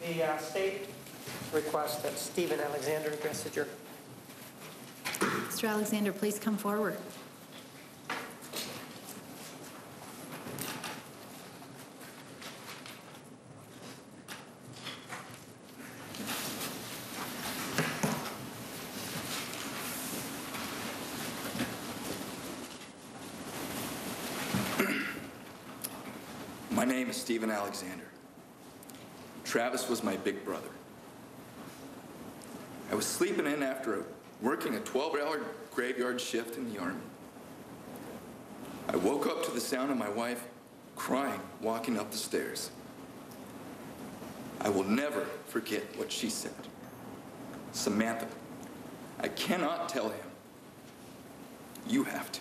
The state requests that Stephen Alexander address the jury. Mr. Alexander, please come forward. My name is Stephen Alexander. Travis was my big brother. I was sleeping in after working a 12-hour graveyard shift in the Army. I woke up to the sound of my wife crying, walking up the stairs. I will never forget what she said. Samantha, I cannot tell him. You have to.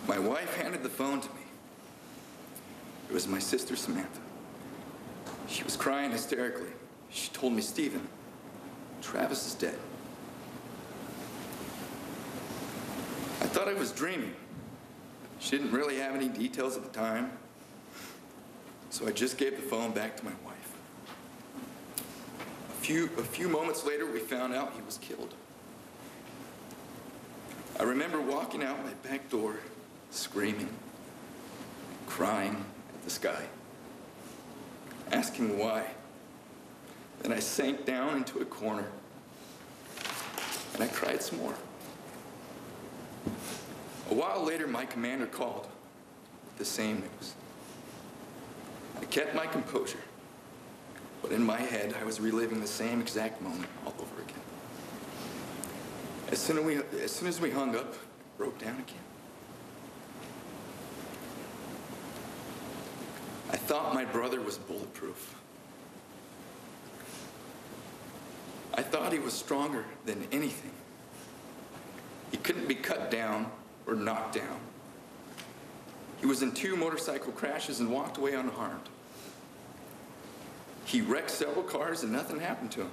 My wife handed the phone to me. It was my sister, Samantha. She was crying hysterically. She told me, Stephen, Travis is dead. I thought I was dreaming. She didn't really have any details at the time, so I just gave the phone back to my wife. A few moments later, we found out he was killed. I remember walking out my back door, screaming, crying at the sky, asking why. Then I sank down into a corner, and I cried some more. A while later, my commander called with the same news. I kept my composure, but in my head, I was reliving the same exact moment all over again. As soon as we hung up, I broke down again. I thought my brother was bulletproof. I thought he was stronger than anything. He couldn't be cut down or knocked down. He was in 2 motorcycle crashes and walked away unharmed. He wrecked several cars and nothing happened to him.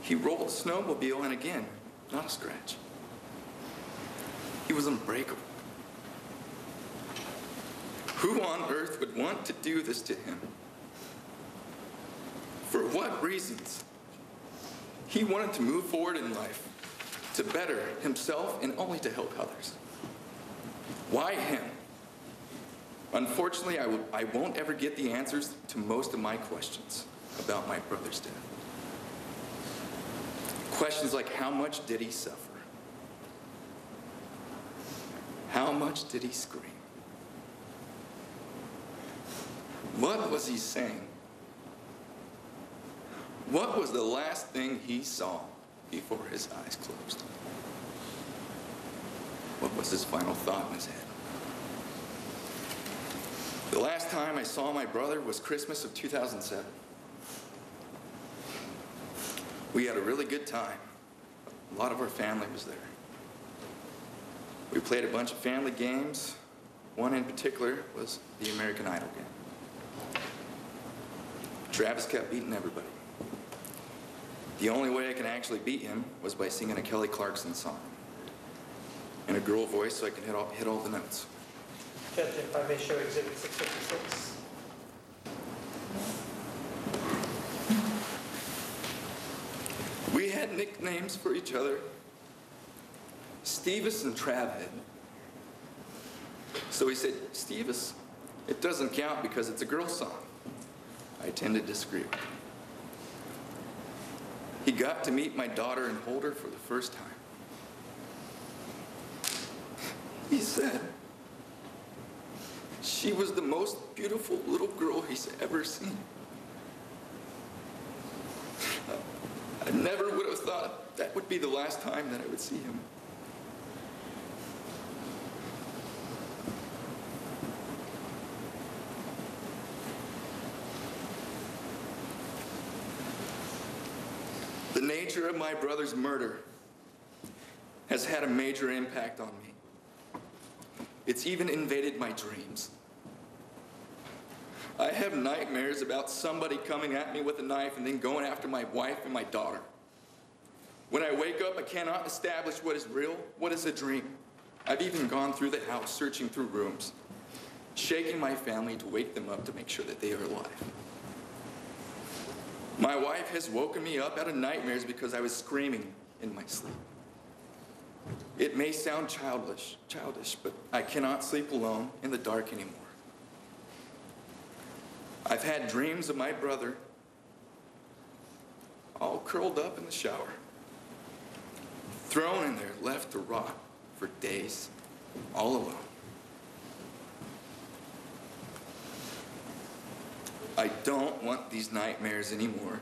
He rolled a snowmobile and again, not a scratch. He was unbreakable. Who on earth would want to do this to him? For what reasons? He wanted to move forward in life, to better himself and only to help others. Why him? Unfortunately, I won't ever get the answers to most of my questions about my brother's death. Questions like, how much did he suffer? How much did he scream? What was he saying? What was the last thing he saw before his eyes closed? What was his final thought in his head? The last time I saw my brother was Christmas of 2007. We had a really good time. A lot of our family was there. We played a bunch of family games. One in particular was the American Idol game. Travis kept beating everybody. The only way I could actually beat him was by singing a Kelly Clarkson song in a girl voice so I could hit all the notes. Judge, if I may show Exhibit 656. We had nicknames for each other, Stevis and Travhead. So he said, Stevis, it doesn't count because it's a girl song. I tend to disagree with him. He got to meet my daughter and hold her for the first time. He said she was the most beautiful little girl he's ever seen. I never would have thought that would be the last time that I would see him. The nature of my brother's murder has had a major impact on me. It's even invaded my dreams. I have nightmares about somebody coming at me with a knife and then going after my wife and my daughter. When I wake up, I cannot establish what is real, what is a dream. I've even gone through the house, searching through rooms, shaking my family to wake them up to make sure that they are alive. My wife has woken me up out of nightmares because I was screaming in my sleep. It may sound childish, but I cannot sleep alone in the dark anymore. I've had dreams of my brother all curled up in the shower, thrown in there, left to rot for days, all alone. I don't want these nightmares anymore.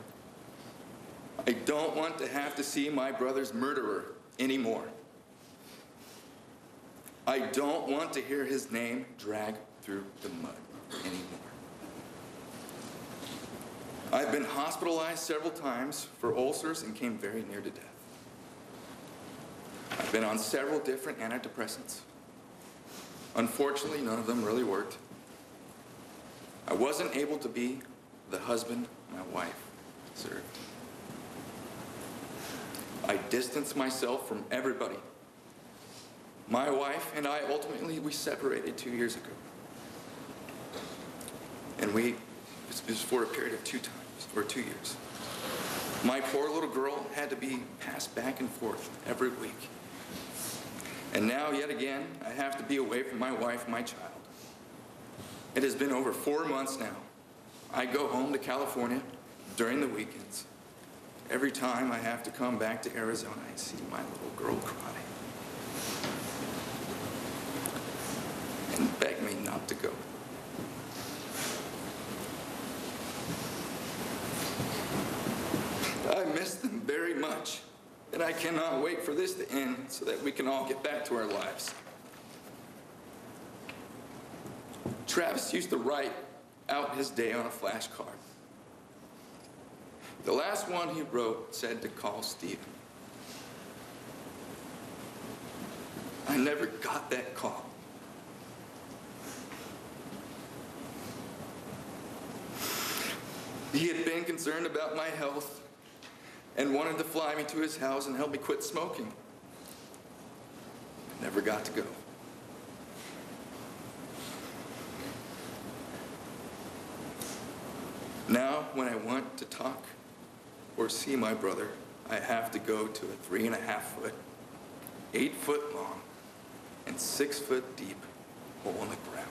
I don't want to have to see my brother's murderer anymore. I don't want to hear his name dragged through the mud anymore. I've been hospitalized several times for ulcers and came very near to death. I've been on several different antidepressants. Unfortunately, none of them really worked. I wasn't able to be the husband my wife deserved. I distanced myself from everybody. My wife and I ultimately, we separated 2 years ago. And it was for a period of 2 years. My poor little girl had to be passed back and forth every week. And now, yet again, I have to be away from my wife and my child. It has been over 4 months now. I go home to California during the weekends. Every time I have to come back to Arizona, I see my little girl cry and beg me not to go. I miss them very much, and I cannot wait for this to end so that we can all get back to our lives. Travis used to write out his day on a flashcard. The last one he wrote said to call Stephen. I never got that call. He had been concerned about my health and wanted to fly me to his house and help me quit smoking. I never got to go. Now, when I want to talk or see my brother, I have to go to a 3.5-foot, 8-foot long, and 6-foot deep hole in the ground.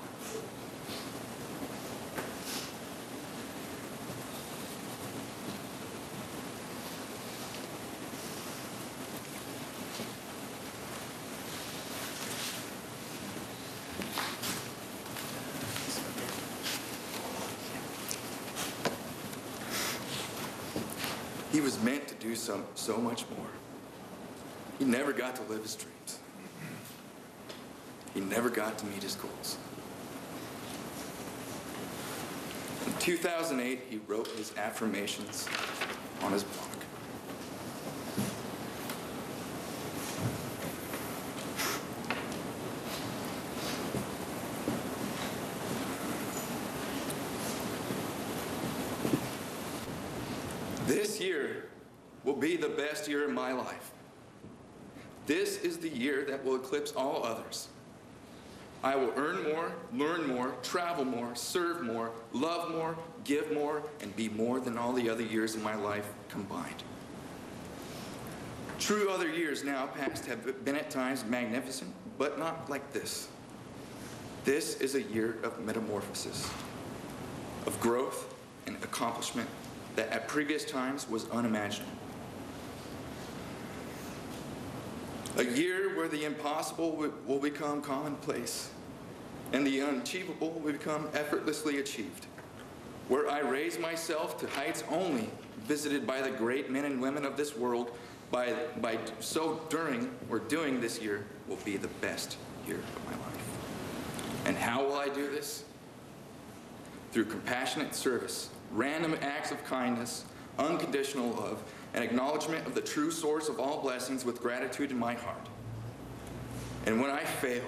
He was meant to do so much more. He never got to live his dreams. He never got to meet his goals. In 2008, he wrote his affirmations on his blog. This year will be the best year of my life. This is the year that will eclipse all others. I will earn more, learn more, travel more, serve more, love more, give more, and be more than all the other years of my life combined. True other years now past have been at times magnificent, but not like this. This is a year of metamorphosis, of growth and accomplishment that at previous times was unimaginable. A year where the impossible will become commonplace and the unachievable will become effortlessly achieved. Where I raise myself to heights only visited by the great men and women of this world doing this year will be the best year of my life. And how will I do this? Through compassionate service, random acts of kindness, unconditional love, and acknowledgement of the true source of all blessings with gratitude in my heart. And when I fail,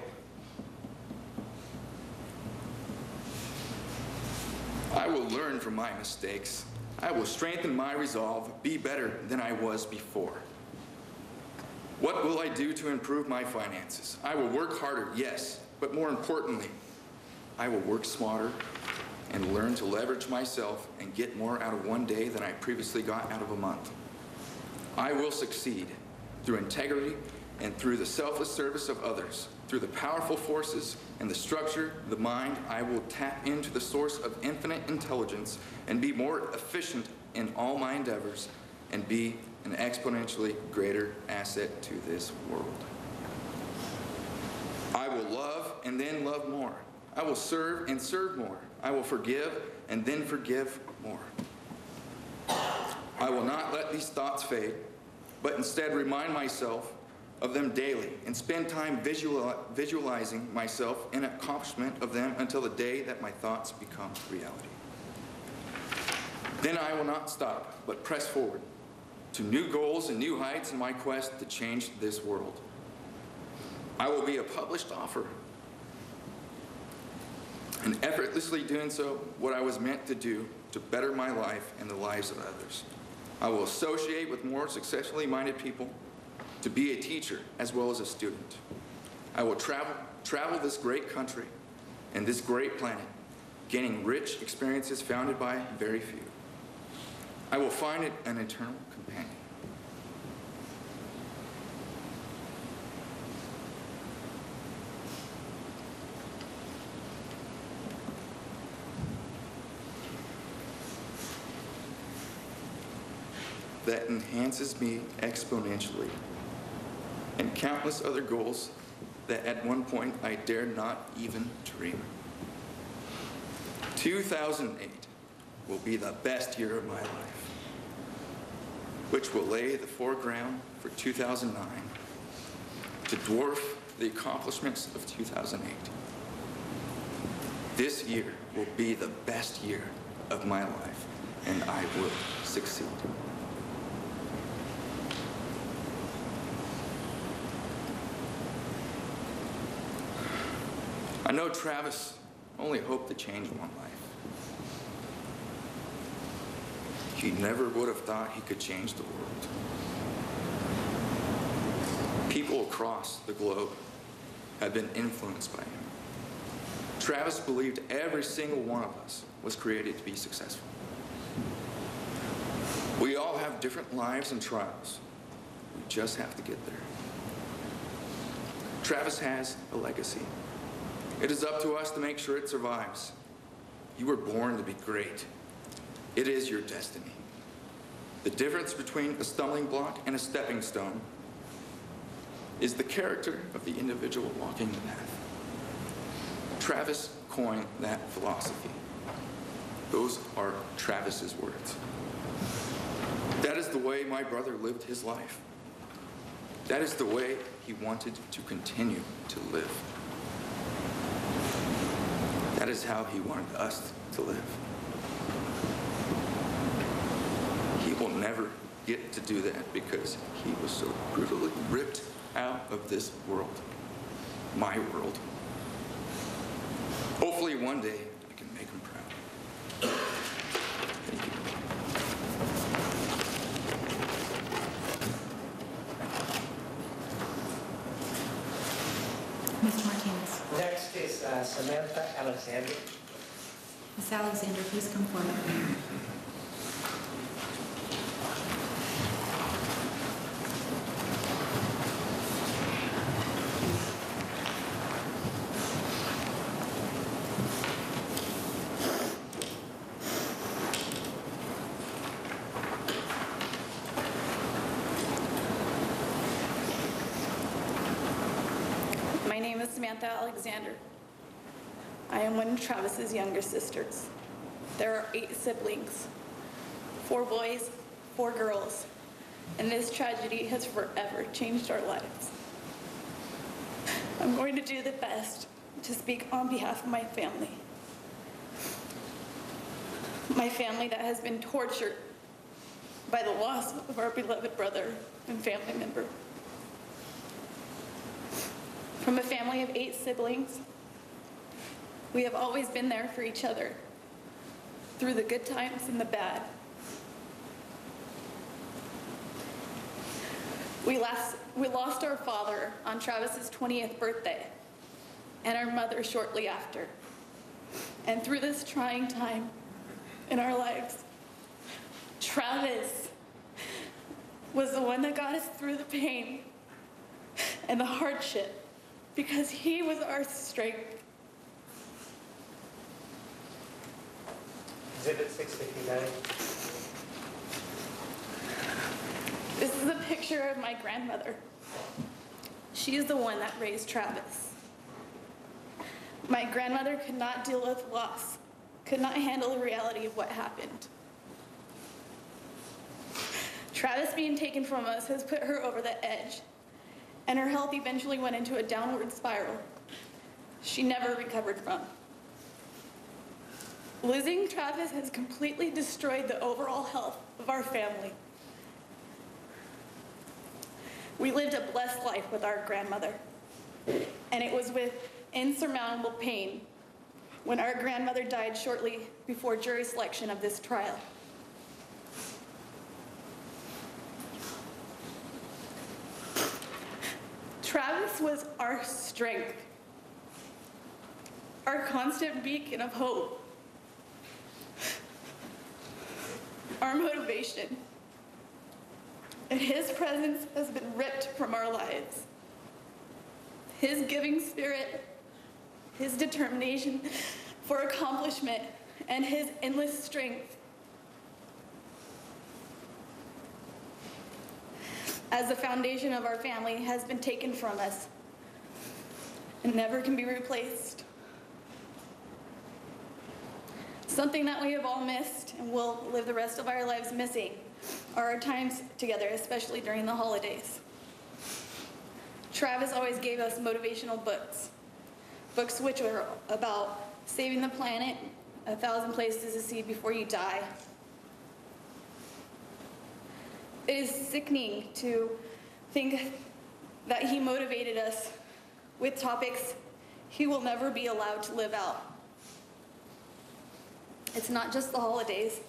I will learn from my mistakes. I will strengthen my resolve, be better than I was before. What will I do to improve my finances? I will work harder, yes, but more importantly, I will work smarter and learn to leverage myself and get more out of one day than I previously got out of a month. I will succeed through integrity and through the selfless service of others. Through the powerful forces and the structure, the mind, I will tap into the source of infinite intelligence and be more efficient in all my endeavors and be an exponentially greater asset to this world. I will love and then love more. I will serve and serve more. I will forgive and then forgive more. I will not let these thoughts fade, but instead remind myself of them daily and spend time visualizing myself in accomplishment of them until the day that my thoughts become reality. Then I will not stop, but press forward to new goals and new heights in my quest to change this world. I will be a published author, and effortlessly doing so what I was meant to do to better my life and the lives of others. I will associate with more successfully minded people to be a teacher as well as a student. I will travel this great country and this great planet, gaining rich experiences founded by very few. I will find an eternal companion. That enhances me exponentially, and countless other goals that at one point I dared not even dream. 2008 will be the best year of my life, which will lay the foreground for 2009 to dwarf the accomplishments of 2008. This year will be the best year of my life, and I will succeed. I know Travis only hoped to change one life. He never would have thought he could change the world. People across the globe have been influenced by him. Travis believed every single one of us was created to be successful. We all have different lives and trials. We just have to get there. Travis has a legacy. It is up to us to make sure it survives. You were born to be great. It is your destiny. The difference between a stumbling block and a stepping stone is the character of the individual walking the path. Travis coined that philosophy. Those are Travis's words. That is the way my brother lived his life. That is the way he wanted to continue to live. That is how he wanted us to live. He will never get to do that because he was so brutally ripped out of this world, my world. Hopefully one day I can make him proud. Thank you. Mr. Martinez. Next is Samantha Alexander. Ms. Alexander, please come forward. My name is Samantha Alexander. I am one of Travis's younger sisters. There are 8 siblings, 4 boys, 4 girls, and this tragedy has forever changed our lives. I'm going to do the best to speak on behalf of my family. My family that has been tortured by the loss of our beloved brother and family member. From a family of 8 siblings, we have always been there for each other, through the good times and the bad. We lost our father on Travis's 20th birthday, and our mother shortly after. And through this trying time in our lives, Travis was the one that got us through the pain and the hardship because he was our strength. Exhibit 659. This is a picture of my grandmother. She is the one that raised Travis. My grandmother could not deal with loss, could not handle the reality of what happened. Travis being taken from us has put her over the edge, and her health eventually went into a downward spiral she never recovered from. Losing Travis has completely destroyed the overall health of our family. We lived a blessed life with our grandmother, and it was with insurmountable pain when our grandmother died shortly before jury selection of this trial. Travis was our strength, our constant beacon of hope, our motivation, and his presence has been ripped from our lives. His giving spirit, his determination for accomplishment, and his endless strength as the foundation of our family has been taken from us and never can be replaced. Something that we have all missed and will live the rest of our lives missing are our times together, especially during the holidays. Travis always gave us motivational books which were about saving the planet, 1,000 places to see before you die. It is sickening to think that he motivated us with topics he will never be allowed to live out. It's not just the holidays.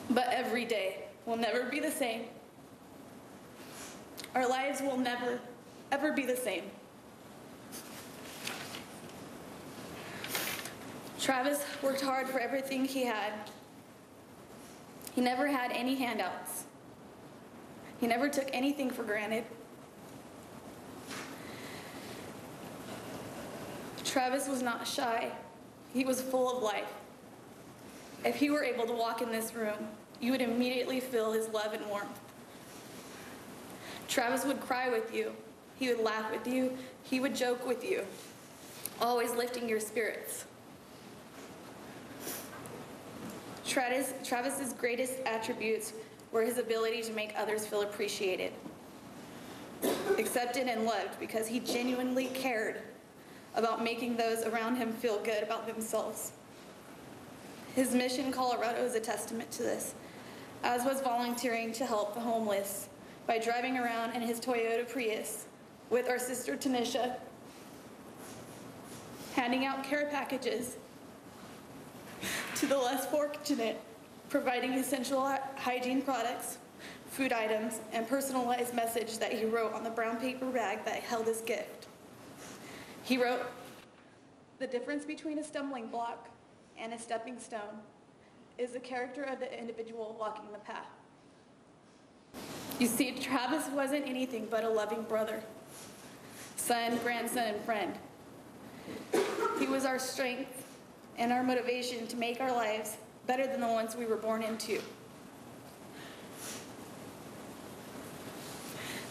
But every day will never be the same. Our lives will never, ever be the same. Travis worked hard for everything he had. He never had any handouts. He never took anything for granted. Travis was not shy. He was full of life. If he were able to walk in this room, you would immediately feel his love and warmth. Travis would cry with you. He would laugh with you. He would joke with you, always lifting your spirits. Travis's greatest attributes were his ability to make others feel appreciated, accepted, and loved because he genuinely cared about making those around him feel good about themselves. His mission in Colorado is a testament to this, as was volunteering to help the homeless by driving around in his Toyota Prius with our sister Tanisha, handing out care packages to the less fortunate, providing essential hygiene products, food items, and personalized message that he wrote on the brown paper bag that held his gift. He wrote, "The difference between a stumbling block and a stepping stone is the character of the individual walking the path." You see, Travis wasn't anything but a loving brother, son, grandson, and friend. He was our strength and our motivation to make our lives better than the ones we were born into.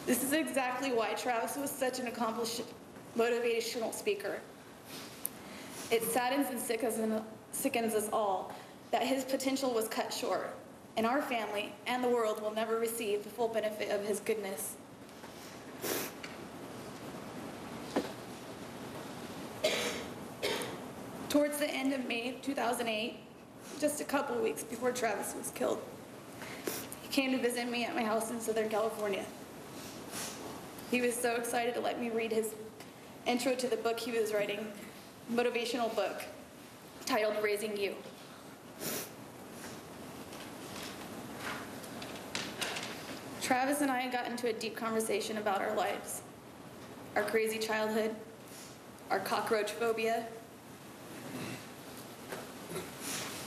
This is exactly why Travis was such an accomplished motivational speaker. It saddens and sickens us all that his potential was cut short, and our family and the world will never receive the full benefit of his goodness. Towards the end of May 2008, just a couple weeks before Travis was killed, he came to visit me at my house in Southern California. He was so excited to let me read his intro to the book he was writing, motivational book titled Raising You. Travis and I got into a deep conversation about our lives, our crazy childhood, our cockroach phobia.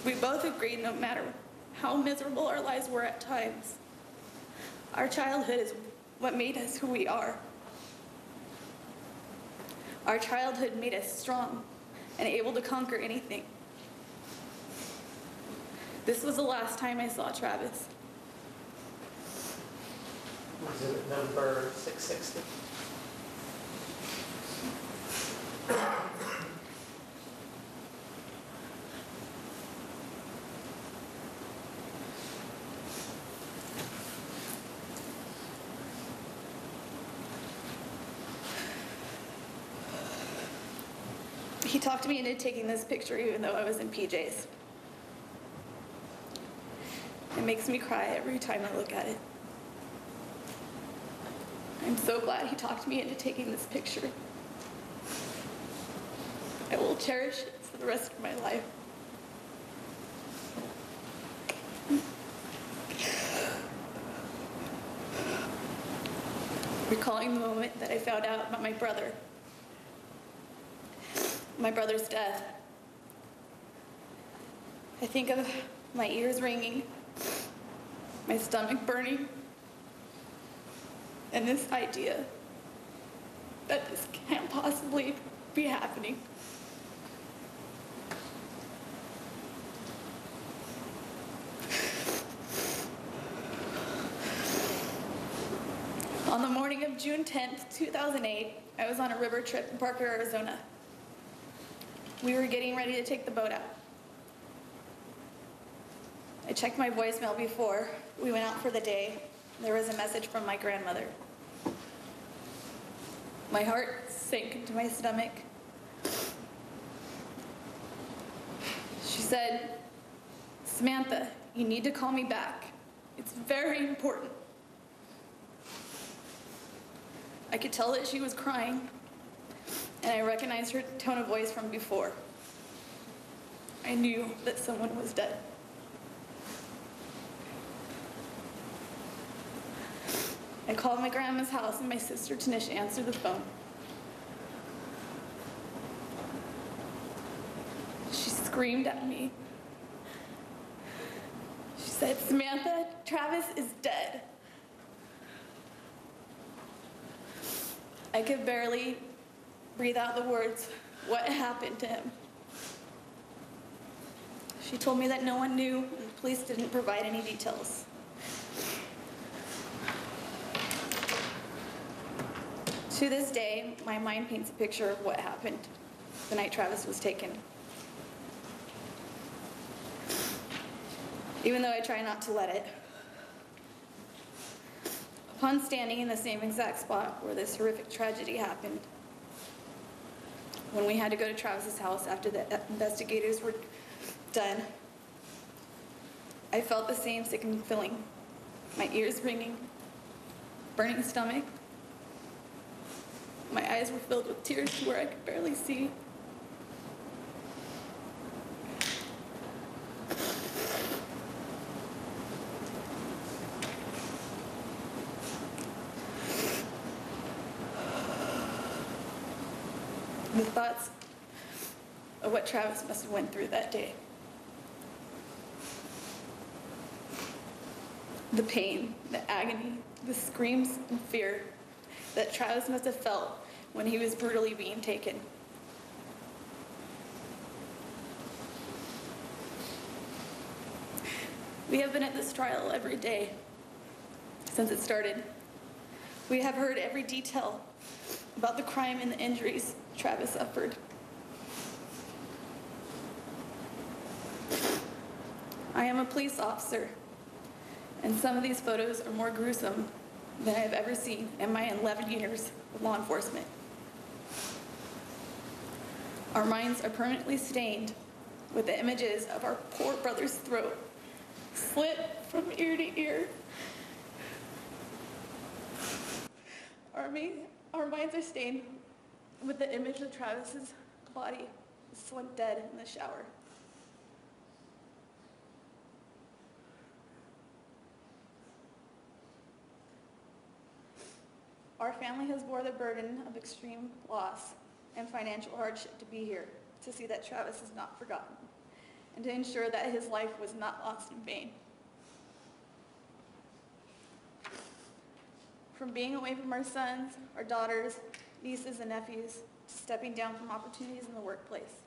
We both agreed no matter how miserable our lives were at times, our childhood is what made us who we are. Our childhood made us strong and able to conquer anything. This was the last time I saw Travis. Exhibit number 660. He talked me into taking this picture even though I was in PJs. It makes me cry every time I look at it. I'm so glad he talked me into taking this picture. I will cherish it for the rest of my life. Recalling the moment that I found out about my brother's death, I think of my ears ringing, my stomach burning, and this idea that this can't possibly be happening. On the morning of June 10th, 2008, I was on a river trip in Parker, Arizona. We were getting ready to take the boat out. I checked my voicemail before we went out for the day. There was a message from my grandmother. My heart sank into my stomach. She said, "Samantha, you need to call me back. It's very important." I could tell that she was crying, and I recognized her tone of voice from before. I knew that someone was dead. I called my grandma's house, and my sister Tanisha answered the phone. She screamed at me. She said, "Samantha, Travis is dead." I could barely breathe out the words, "What happened to him?" She told me that no one knew, and the police didn't provide any details. To this day, my mind paints a picture of what happened the night Travis was taken. Even though I try not to let it. Upon standing in the same exact spot where this horrific tragedy happened, when we had to go to Travis's house after the investigators were done, I felt the same sickening feeling. My ears ringing, burning stomach. My eyes were filled with tears to where I could barely see. The thoughts of what Travis must have went through that day. The pain, the agony, the screams and fear that Travis must have felt when he was brutally being taken. We have been at this trial every day since it started. We have heard every detail about the crime and the injuries Travis suffered. I am a police officer, and some of these photos are more gruesome than I have ever seen in my 11 years of law enforcement. Our minds are permanently stained with the images of our poor brother's throat slit from ear to ear. Our minds are stained with the image of Travis's body swung dead in the shower. Our family has bore the burden of extreme loss and financial hardship to be here, to see that Travis is not forgotten, and to ensure that his life was not lost in vain. From being away from our sons, our daughters, nieces, and nephews, to stepping down from opportunities in the workplace,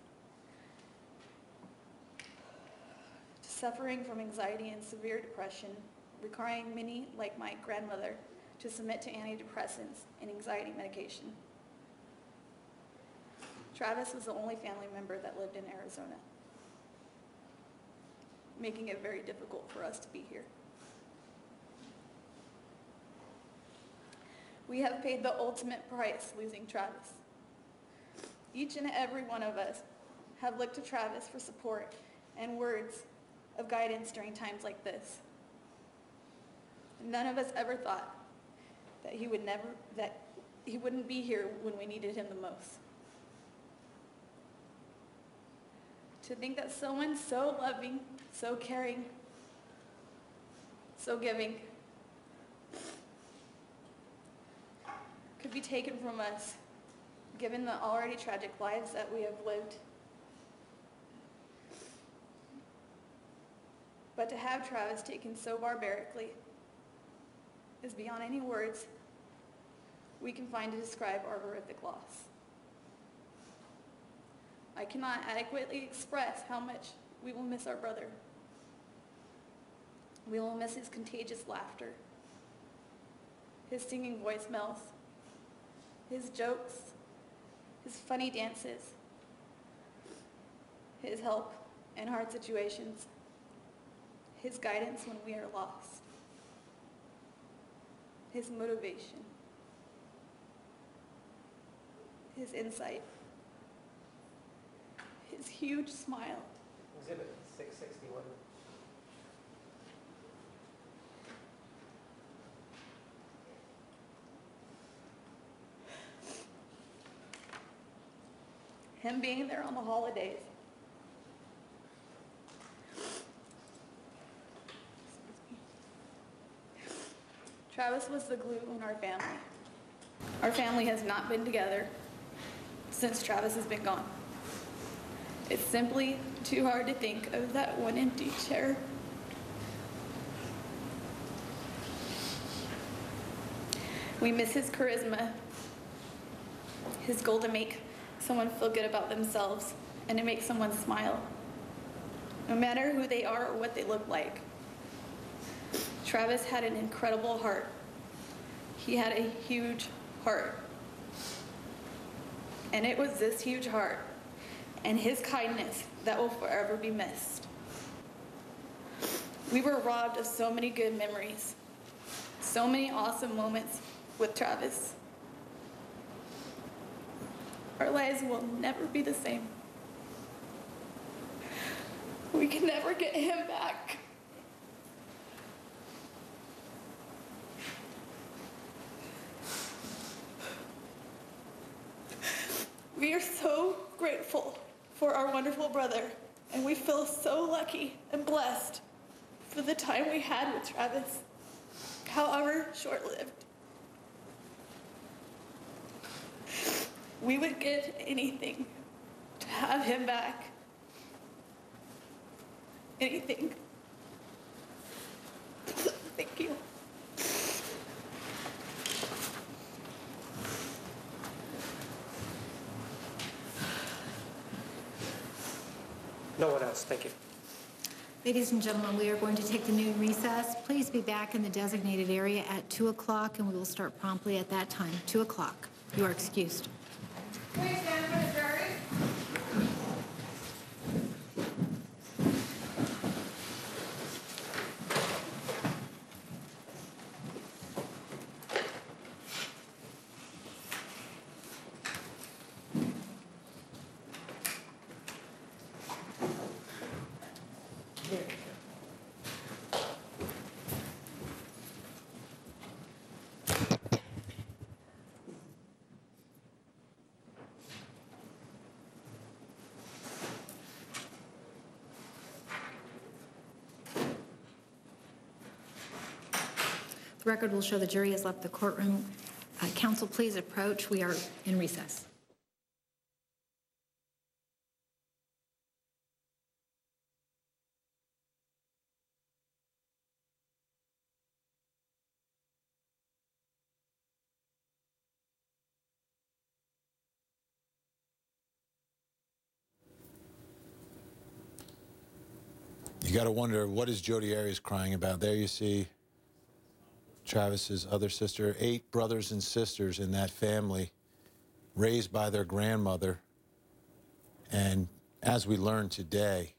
to suffering from anxiety and severe depression, requiring many, like my grandmother, to submit to antidepressants and anxiety medication. Travis was the only family member that lived in Arizona, making it very difficult for us to be here. We have paid the ultimate price losing Travis. Each and every one of us have looked to Travis for support and words of guidance during times like this. None of us ever thought that he wouldn't be here when we needed him the most. To think that someone so loving, so caring, so giving could be taken from us, given the already tragic lives that we have lived. But to have Travis taken so barbarically is beyond any words we can find to describe our horrific loss. I cannot adequately express how much we will miss our brother. We will miss his contagious laughter, his singing voicemails, his jokes, his funny dances, his help in hard situations, his guidance when we are lost, his motivation, his insight, his huge smile. Exhibit 661. Him being there on the holidays. Travis was the glue in our family. Our family has not been together since Travis has been gone. It's simply too hard to think of that one empty chair. We miss his charisma, his goal to make someone feel good about themselves and to make someone smile, no matter who they are or what they look like. Travis had an incredible heart. He had a huge heart. And it was this huge heart and his kindness that will forever be missed. We were robbed of so many good memories, so many awesome moments with Travis. Our lives will never be the same. We can never get him back. We are so grateful for our wonderful brother, and we feel so lucky and blessed for the time we had with Travis, however short-lived. We would give anything to have him back. Anything. Thank you. No one else, thank you. Ladies and gentlemen, we are going to take the noon recess. Please be back in the designated area at 2 o'clock, and we will start promptly at that time, 2 o'clock. You are excused. Please stand for the jury. The record will show the jury has left the courtroom Council, please approach. We are in recess. You got to wonder, what is Jodi Arias crying about? There you see Travis's other sister, 8 brothers and sisters in that family, raised by their grandmother. And as we learned today,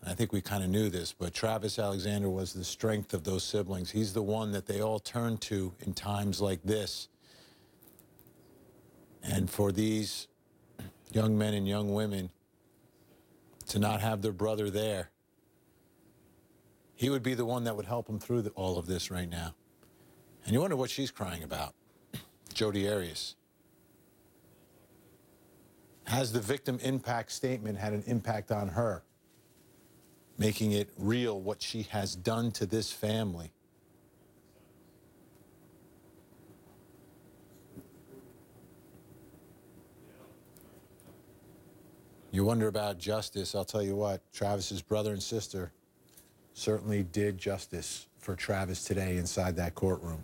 I think we kind of knew this, but Travis Alexander was the strength of those siblings. He's the one that they all turn to in times like this. And for these young men and young women to not have their brother there, he would be the one that would help them through all of this right now. And you wonder what she's crying about, Jodi Arias. Has the victim impact statement had an impact on her, making it real what she has done to this family? You wonder about justice. I'll tell you what, Travis's brother and sister certainly did justice for Travis today inside that courtroom.